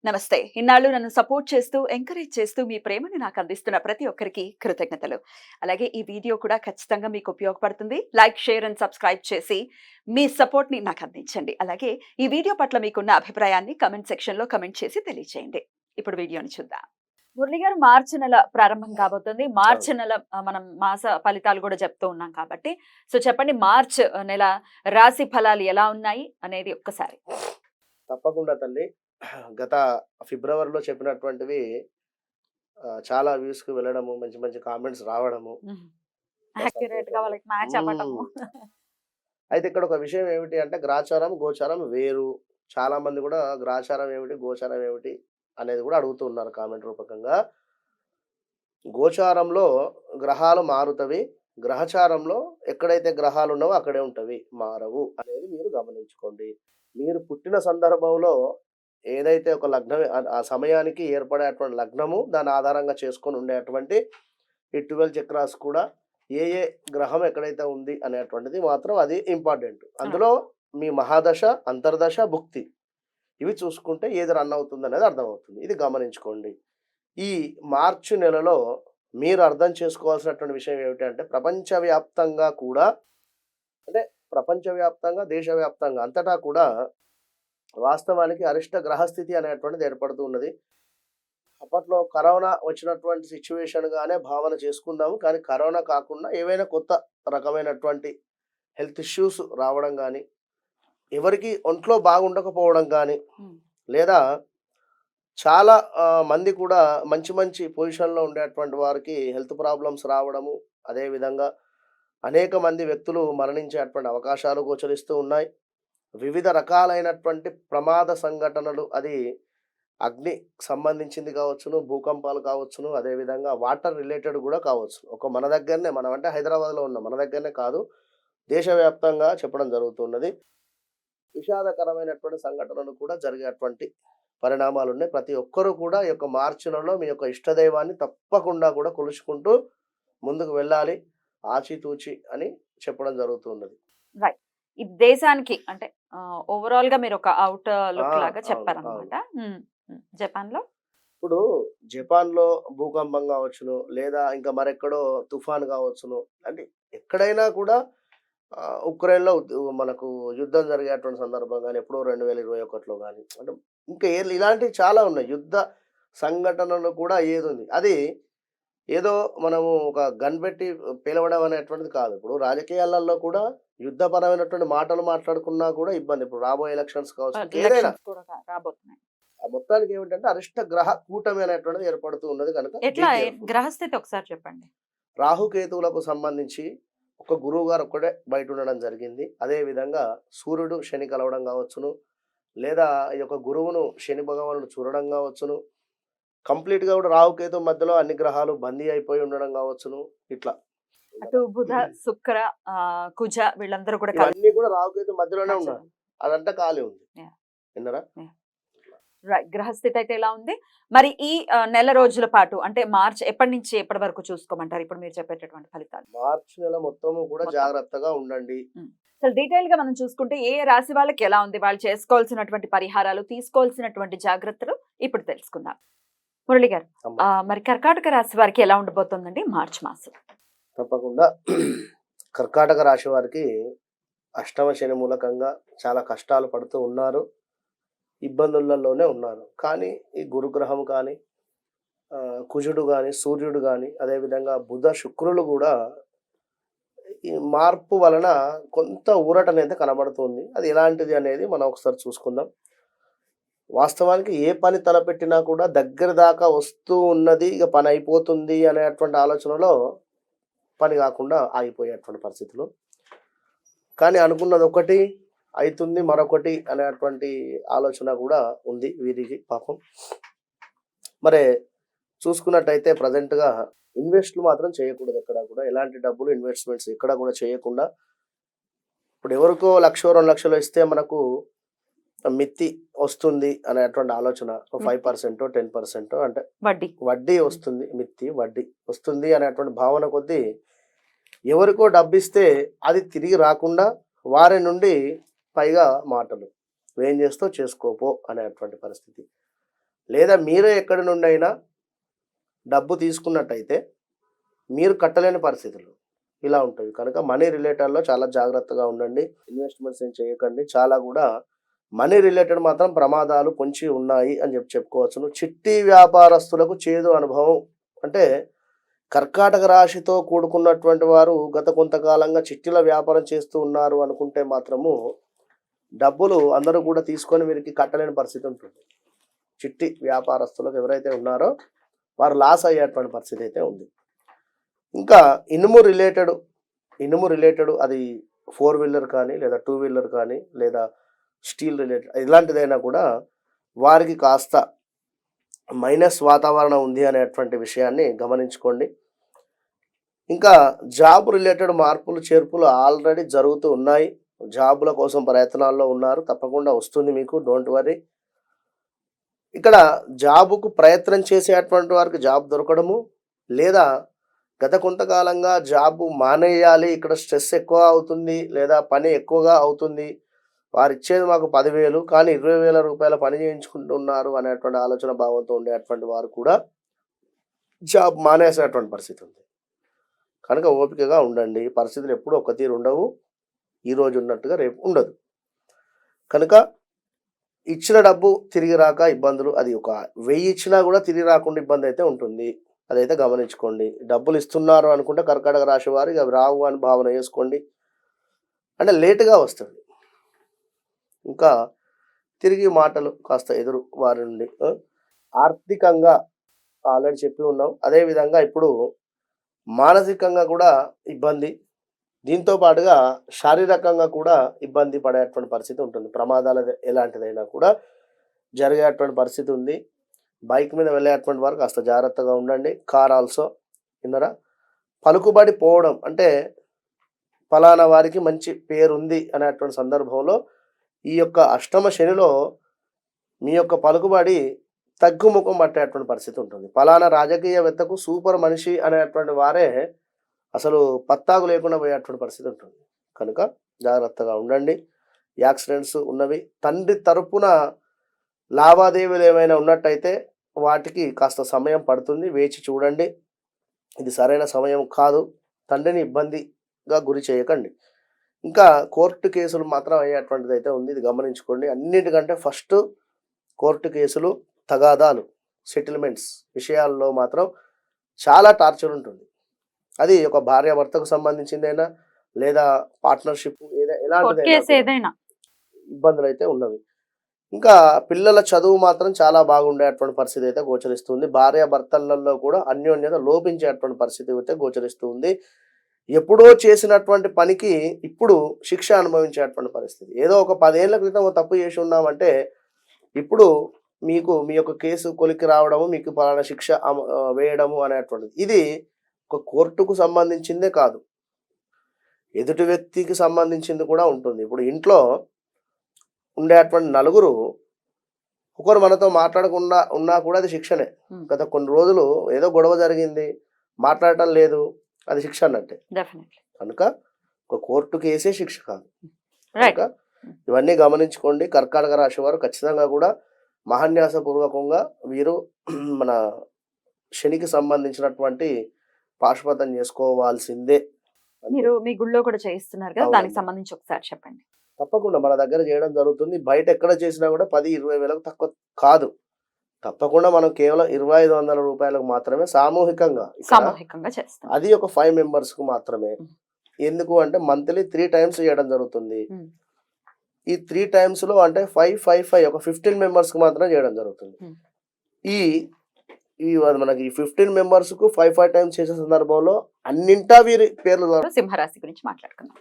నమస్తే. ఇన్నాళ్ళు నన్ను సపోర్ట్ చేస్తూ, ఎంకరేజ్ చేస్తూ మీ ప్రేమని నాకు అందిస్తున్న ప్రతి ఒక్కరికి కృతజ్ఞతలు. అలాగే ఈ వీడియో కూడా ఖచ్చితంగా మీకు ఉపయోగపడుతుంది. లైక్, షేర్ అండ్ సబ్స్క్రైబ్ చేసి మీ సపోర్ట్‌ని నాకు అందించండి. అలాగే ఈ వీడియో పట్ల మీకున్న అభిప్రాయాన్ని కామెంట్ సెక్షన్‌లో కామెంట్ చేసి తెలియజేయండి. ఇప్పుడు వీడియోని చూద్దాం. మురళి గారు, మార్చి నెల ప్రారంభం కాబోతుంది. మార్చి అవును. నెల మనం మాస ఫలితాలు కూడా చెప్తూ ఉన్నాం కాబట్టి, సో చెప్పండి, మార్చ్ నెల రాశి ఫలాలు ఎలా ఉన్నాయి అనేది ఒక్కసారి. తప్పకుండా తల్లి. గత ఫిబ్రవరిలో చెప్పినటువంటివి చాలా వ్యూస్‌కి వెళ్ళడము, మంచి మంచి కామెంట్స్ రావడము, హ్మ్. బా యాక్యురేట్‌గా సంతోషము. వాళ్ళకి మ్యాచ్ అవ్వటము. హ్మ్. అయితే ఇక్కడ ఒక విషయం ఏమిటి అంటే గ్రాచారం, గోచారం వేరు. చాలామంది గూడా గ్రాచారం ఏమిటి, గోచారం ఏమిటి అనేది గూడా అడుగుతూ ఉన్నారు కామెంట్ రూపకంగా. గోచారంలో గ్రహాలు మారుతవి. గ్రహచారంలో ఎక్కడైతే గ్రహాలున్నావో అక్కడే ఉంటవి. మారవు అనేది మీరు గమనించుకోండి. మీరు పుట్టిన సందర్భంలో ఏదైతే ఒక లగ్నం ఆ సమయానికి ఏర్పడేటువంటి లగ్నము, దాన్ని ఆధారంగా చేసుకొని ఉండేటువంటి ఈ 12 చక్రాస్ కూడా ఏ ఏ గ్రహం ఎక్కడైతే ఉంది అనేటువంటిది మాత్రం అది ఇంపార్టెంట్. ఆ! అందులో మీ మహాదశ, అంతర్దశ, భుక్తి ఇవి చూసుకుంటే ఏది రన్ అవుతుందనేది అర్థమవుతుంది. ఇది గమనించుకోండి. ఈ మార్చి నెలలో మీరు అర్థం చేసుకోవాల్సినటువంటి విషయం ఏమిటంటే ప్రపంచవ్యాప్తంగా కూడా అంటే ప్రపంచవ్యాప్తంగా, దేశవ్యాప్తంగా అంతటా కూడా వాస్తవానికి అరిష్ట గ్రహస్థితి అనేటువంటిది ఏర్పడుతూ ఉన్నది. అప్పట్లో కరోనా వచ్చినటువంటి సిట్యుయేషన్‌గానే భావన చేసుకుందాము. కానీ కరోనా కాకుండా ఏవైనా కొత్త రకమైనటువంటి హెల్త్ ఇష్యూస్ రావడం గానీ, ఎవరికీ ఒంట్లో బాగుండకపోవడం గానీ, హ్మ్. లేదా చాలా మంది కూడా మంచి మంచి పొజిషన్‌లో ఉండేటువంటి వారికి హెల్త్ ప్రాబ్లమ్స్ రావడము, అదే విధంగా అనేక మంది వ్యక్తులు మరణించేటువంటి అవకాశాలు గోచరిస్తూ ఉన్నాయి. వివిధ రకాలైనటువంటి ప్రమాద సంఘటనలు అది అగ్ని సంబంధించింది కావచ్చును, భూకంపాలు కావచ్చును, అదే విధంగా వాటర్ రిలేటెడ్ గూడా కావచ్చు. మన దగ్గరనే మనం అంటే హైదరాబాద్‌లో ఉన్నాం. మన దగ్గరనే కాదు, దేశవ్యాప్తంగా చెప్పడం జరుగుతున్నది. విషాదకరమైనటువంటి సంఘటనలు కూడా జరిగేటువంటి పరిణామాలున్నాయి. ప్రతి ఒక్కరు కూడా ఈ యొక్క మార్చి నెలలో మీ యొక్క ఇష్టదైవాన్ని తప్పకుండా కూడా కొలుచుకుంటూ ముందుకు వెళ్ళాలి. ఆచితూచి అని చెప్పడం జరుగుతున్నది. రైట్. ఈ దేశానికి అంటే ఓవరాల్‌గా మీరొక ఔట్ ఆ! లుక్ లాగా అవును. అవును. చెప్పారనమాట. హ్మ్. హ్మ్. జపాన్‌లో? ఇప్పుడు జపాన్‌లో భూకంపం గావచ్చును, లేదా ఇంకా మరెక్కడో తుఫాన్ గావచ్చును. అంటే ఎక్కడైనా కూడా ఉక్రెయిన్‌లో మనకు యుద్ధం జరిగేటువంటి సందర్భం గాని, ఎప్పుడో 2021లో గాని, అంటే ఇంకా ఇలాంటివి చాలా ఉన్నాయి. యుద్ధ సంఘటనలు కూడా ఏదుంది. అది ఏదో మనము ఒక గన్ పెట్టి పేలవడం అనేటువంటిది కాదు. ఇప్పుడు రాజకీయాలలో కూడా యుద్ధపరమైనటువంటి మాటలు మాట్లాడుకున్నా కూడా ఇబ్బంది. ఇప్పుడు రాబోయే ఎలక్షన్స్ కావచ్చు, ఇంకేదైనా. ఎలక్షన్స్ కూడా రాబోతున్నాయి. ఆ మొత్తానికి ఏమిటంటే అరిష్ట గ్రహ కూటమి అనేటువంటిది ఏర్పడుతూ ఉన్నది కనుక బీ ఎట్లా కేర్‌ఫుల్. గ్రహస్థితి ఒకసారి చెప్పండి? రాహుకేతువులకు సంబంధించి ఒక గురువుగారు ఒక్కడే బయట ఉండడం జరిగింది. అదే విధంగా సూర్యుడు, శని కలవడం కావచ్చును, లేదా ఈ యొక్క గురువును శని భగవానుడు చూడడం కావచ్చును. కంప్లీట్‌గా కూడా రాహుకేతు మధ్యలో అన్ని గ్రహాలు బందీ అయిపోయి ఉండడం కావచ్చును. ఇట్లా అటు బుధ, శుక్ర, కుజ వీళ్ళందరూ కూడా కలిసి ఇవన్నీ కూడా రాహుకేతు మధ్యలోనే ఉన్నారు. మధ్యలో. అదంతా ఖాళీ ఉంది. యాహ్! విన్నారా? యాహ్! రైట్. గ్రహస్థితి అయితే ఎలా ఉంది? మరి ఈ నెల రోజుల పాటు అంటే మార్చ్ ఎప్పటి నుంచి ఎప్పటి వరకు చూసుకోమంటారు? ఇప్పుడు మీరు చెప్పేటటువంటి ఫలితాలు మార్చి నెల మొత్తము కూడా మొత్తం. జాగ్రత్తగా ఉండండి. హ్మ్. అసలు డీటెయిల్‌గా మనం చూసుకుంటే ఏ రాశి వాళ్ళకి ఎలా ఉంది? వాళ్ళు చేసుకోవాల్సినటువంటి పరిహారాలు, తీసుకోవాల్సినటువంటి జాగ్రత్తలు ఇప్పుడు తెలుసుకుందాం. మురళి గారు, అమ్మ. మరి కర్కాటక రాశి వారికి ఎలా ఉండబోతోందండి మార్చ్ మాసం? తప్పకుండా కర్కాటక రాశి వారికి అష్టమ శని మూలకంగా చాలా కష్టాలు పడుతూ ఉన్నారు. ఇబ్బందులలోనే ఉన్నారు. కానీ ఈ గురుగ్రహం కానీ, కుజుడు గాని, సూర్యుడు గాని, అదేవిధంగా బుధ, శుక్రులు గూడా ఈ మార్పు వలన కొంత ఊరటనైతే కనబడుతుంది. అది ఎలాంటిది అనేది మనం ఒకసారి చూసుకుందాం. వాస్తవానికి ఏ పని తలపెట్టినా కూడా దగ్గర దాకా వస్తూ ఉన్నది. ఇక పని అయిపోతుంది అనేటువంటి ఆలోచనలో పని గాకుండా ఆగిపోయేటువంటి పరిస్థితులు. కానీ అనుకున్నదొకటి అయితుంది మరొకటి అనేటువంటి ఆలోచన గూడా ఉంది వీరికి పాపం. మరి చూసుకున్నట్టయితే ప్రెజెంట్‌గా ఇన్వెస్ట్‌లు మాత్రం చేయకూడదు ఎక్కడ కూడా. ఎలాంటి డబ్బులు ఇన్వెస్ట్‌మెంట్స్ ఎక్కడ కూడా చేయకుండా, ఇప్పుడు ఎవరికో 1,00,000 2,00,000 ఇస్తే మనకు మిత్తి వస్తుంది అనేటువంటి ఆలోచన. మిత్తి, 5% 10% అంటే వడ్డీ. వడ్డీ హ్మ్. వస్తుంది. మిత్తి, వడ్డీ వస్తుంది అనేటువంటి భావన కొద్దీ ఎవరికో డబ్బిస్తే అది తిరిగి రాకుండా వారి నుండి పైగా మాటలు. "నువ్వేం చేస్తావో చేసుకోపో" అనేటువంటి పరిస్థితి. లేదా మీరే ఎక్కడి నుండి అయినా డబ్బు తీసుకున్నట్టయితే మీరు కట్టలేని పరిస్థితులు ఇలా ఉంటాయి. కనుక మనీ రిలేటెడ్లో చాలా జాగ్రత్తగా ఉండండి. ఇన్వెస్ట్మెంట్స్ ఏం చేయకండి. చాలా కూడా మనీ రిలేటెడ్ మాత్రం ప్రమాదాలు పొంచి ఉన్నాయి అని చెప్పుకోవచ్చును. చిట్టి వ్యాపారస్తులకు చేదు అనుభవం. అంటే కర్కాటక రాశితో కూడుకున్నటువంటి వారు గత కొంతకాలంగా చిట్టీల వ్యాపారం చేస్తూ ఉన్నారు అనుకుంటే మాత్రము డబ్బులు అందరూ కూడా తీసుకొని వీరికి కట్టలేని పరిస్థితి ఉంటుంది. చిట్టి వ్యాపారస్తులకు ఎవరైతే ఉన్నారో వారు లాస్ అయ్యేటువంటి పరిస్థితి అయితే ఉంది. ఇంకా ఇనుము రిలేటెడ్ అది 4 వీలర్ కానీ లేదా 2 వీలర్ కానీ లేదా స్టీల్ రిలేటెడ్ ఇలాంటిదైనా కూడా వారికి కాస్త మైనస్ వాతావరణం ఉంది అనేటువంటి విషయాన్ని గమనించుకోండి. ఇంకా జాబ్ రిలేటెడ్ మార్పులు చేర్పులు ఆల్రెడీ జరుగుతూ ఉన్నాయి. జాబుల కోసం ప్రయత్నాల్లో ఉన్నారు, తప్పకుండా వస్తుంది మీకు, డోంట్ వరీ. ఇక్కడ జాబుకు ప్రయత్నం చేసేటువంటి వారికి జాబ్ దొరకడము, లేదా గత కొంతకాలంగా జాబ్ మానేయాలి, ఇక్కడ స్ట్రెస్ ఎక్కువ అవుతుంది లేదా పని ఎక్కువగా అవుతుంది, వారు ఇచ్చేది మాకు 10,000 కానీ 20,000 రూపాయల పని చేయించుకుంటున్నారు అనేటువంటి ఆలోచన భావంతో ఉండేటువంటి వారు కూడా జాబ్ మానేసేటువంటి పరిస్థితి ఉంది. కనుక ఓపికగా ఉండండి. పరిస్థితులు ఎప్పుడూ ఒక తీరు ఉండవు. ఈరోజు ఉన్నట్టుగా రేపు ఉండదు. కనుక ఇచ్చిన డబ్బు తిరిగి రాక ఇబ్బందులు, అది ఒక 1000 ఇచ్చినా కూడా తిరిగి రాకుండా ఇబ్బంది అయితే ఉంటుంది. అదైతే గమనించుకోండి. డబ్బులు ఇస్తున్నారు అనుకుంటే కర్కాటక రాశి వారికి అవి రావు అని భావన చేసుకోండి. అంటే లేటుగా వస్తుంది. ఇంకా తిరిగి మాటలు కాస్త ఎదురు వారి నుండి. ఆర్థికంగా ఆల్రెడీ చెప్పి ఉన్నాం. అదేవిధంగా ఇప్పుడు మానసికంగా కూడా ఇబ్బంది, దీంతో పాటుగా శారీరకంగా కూడా ఇబ్బంది పడేటువంటి పరిస్థితి ఉంటుంది. ప్రమాదాలు ఎలాంటిదైనా కూడా జరిగేటువంటి పరిస్థితి ఉంది. బైక్ మీద వెళ్ళేటువంటి వారు కాస్త జాగ్రత్తగా ఉండండి. కార్ ఆల్సో విన్నరా. పలుకుబడి పోవడం అంటే ఫలానా వారికి మంచి పేరు ఉంది అనేటువంటి సందర్భంలో ఈ యొక్క అష్టమ శనిలో మీ యొక్క పలుకుబడి తగ్గుముఖం పట్టేటువంటి పరిస్థితి ఉంటుంది. ఫలానా రాజకీయవేత్తకు సూపర్ మనిషి అనేటువంటి వారే అసలు పత్తాకు లేకుండా పోయేటువంటి పరిస్థితి ఉంటుంది. కనుక జాగ్రత్తగా ఉండండి. యాక్సిడెంట్స్ ఉన్నవి. తండ్రి తరపున లావాదేవీలు ఏమైనా ఉన్నట్టయితే వాటికి కాస్త సమయం పడుతుంది, వేచి చూడండి. ఇది సరైన సమయం కాదు. తండ్రిని ఇబ్బందిగా గురి చేయకండి. ఇంకా కోర్టు కేసులు మాత్రం అయ్యేటువంటిది అయితే ఉంది, ఇది గమనించుకోండి. అన్నిటికంటే ఫస్ట్ కోర్టు కేసులు, తగాదాలు, సెటిల్మెంట్స్ విషయాల్లో మాత్రం చాలా టార్చర్ ఉంటుంది. అది ఒక భార్యాభర్తకు సంబంధించిందైనా లేదా పార్ట్నర్షిప్ ఏదైనా ఇబ్బందులు అయితే ఉన్నవి. ఇంకా పిల్లల చదువు మాత్రం చాలా బాగుండేటువంటి పరిస్థితి అయితే గోచరిస్తుంది. భార్యాభర్తలలో కూడా అన్యోన్యత లోపించేటువంటి పరిస్థితి అయితే గోచరిస్తుంది. ఎప్పుడో చేసినటువంటి పనికి ఇప్పుడు శిక్ష అనుభవించేటువంటి పరిస్థితి. ఏదో ఒక 10 ఏళ్ల క్రితం తప్పు చేసి ఉన్నామంటే ఇప్పుడు మీకు మీ యొక్క కేసు కొలికి రావడము, మీకు పలానా శిక్ష వేయడము అనేటువంటిది. ఇది ఒక కోర్టుకు సంబంధించిందే కాదు, ఎదుటి వ్యక్తికి సంబంధించింది కూడా ఉంటుంది. ఇప్పుడు ఇంట్లో ఉండేటువంటి నలుగురు ఒకరు మనతో మాట్లాడకుండా ఉన్నా కూడా అది శిక్షనే. గత కొన్ని రోజులు ఏదో గొడవ జరిగింది, మాట్లాడటం లేదు, అది శిక్ష అన్నట్టే. కనుక ఒక కోర్టు కేసే శిక్ష కాదు. కనుక ఇవన్నీ గమనించుకోండి. కర్కాటక రాశి వారు ఖచ్చితంగా కూడా మహాన్యాసపూర్వకంగా వీరు మన శనికి సంబంధించినటువంటి పాశుపతం చేసుకోవాల్సిందే. మీరు మీ గుళ్ళో కూడా చేయిస్తున్నారు కదా, దానికి సంబంధించి ఒకసారి చెప్పండి. తప్పకుండా మన దగ్గర చేయడం జరుగుతుంది. బయట ఎక్కడ చేసినా కూడా 10-20 వేలకు తక్కువ కాదు. తప్పకుండా మనం కేవలం 2,500 రూపాయలకు మాత్రమే సామూహికంగా చేస్తాం. అది ఒక 5 మెంబర్స్ కు మాత్రమే. ఎందుకు అంటే మంత్లీ 3 టైమ్స్ చేయడం జరుగుతుంది. ఈ 3 టైమ్స్ లో అంటే 5 ఒక 15 మెంబర్స్ కు మాత్రమే చేయడం జరుగుతుంది. ఈ మనకి 15 మెంబర్స్ కు 5 టైమ్స్ చేసే సందర్భంలో అన్నింటా వీరి పేర్లు. సింహరాశి గురించి మాట్లాడుకుందాం.